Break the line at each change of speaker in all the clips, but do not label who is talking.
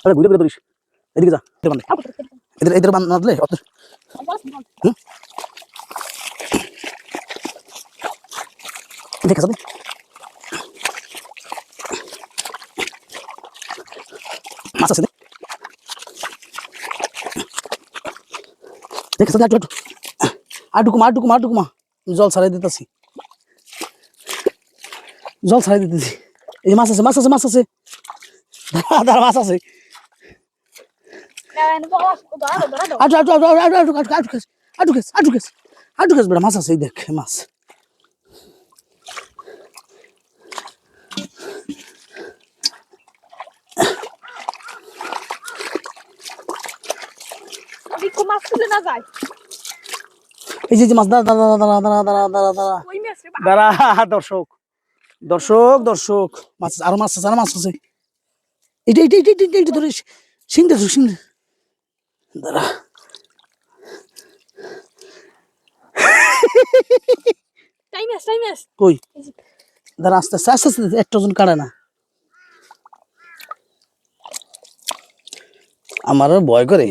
ঘুরে ঘুরে ধরিস এদিকে যা এদের এদের বাঁধলে দেখে মাছ আছে দেখে আটুকুমা জল ছাড়াই দিতেছি এই মাছ আছে দাঁড়া মাছ আছে আটু বেড়া মাছ আছে দেখ মাছ এই যে মাছ দাঁড়া দর্শক মাছ আরো মাছ আছে এটা ধরে সিং দাঁড়া কই দাঁড়া আস্তে একটা জন কাটে না আমার ভয় করে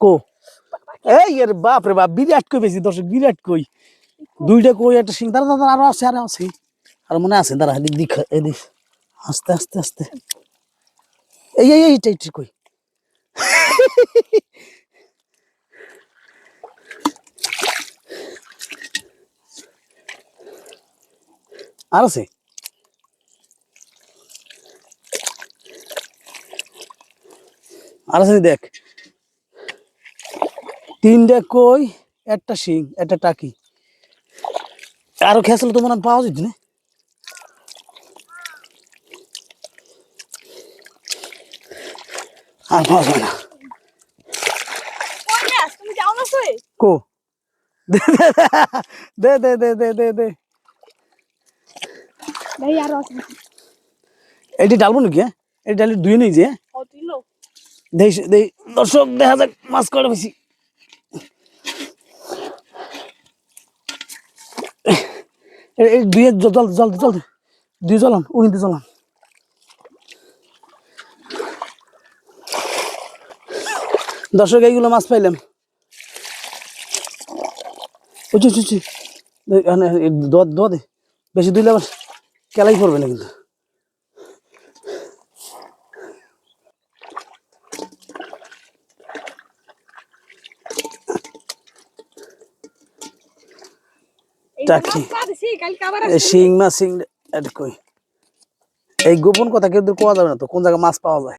কো এই এর বাপ রে বাপ বিরাট কই বেশি দর্শক বিরাট কই দুইটা কই একটা সিং দাঁড়া আরো আছে আর মনে আছে দাঁড়া এদিক আস্তে এইটা কই আর আছে দেখ তিনটা কই একটা শিং একটা টাকি আরো খেয়েছিল তো মনে পাওয়া যেত না আর পাওয়া যায় না কো দে এটি ডালবো নাকি হ্যাঁ এটি ডালি ধুয়ে নেই যে দর্শক দেখা যাক মাছ কয়টা বেশি দুয়ে জল দুই জ্বলান ও কিন্তু জ্বলান দর্শক এইগুলো মাছ পাইলাম দে বেশি দুইলে আবার কেলাই পড়বে না কিন্তু শিং মাছ কই এই গোপন কথা কেউ কোয়া যাবে না তো কোন জায়গায় মাছ পাওয়া যায়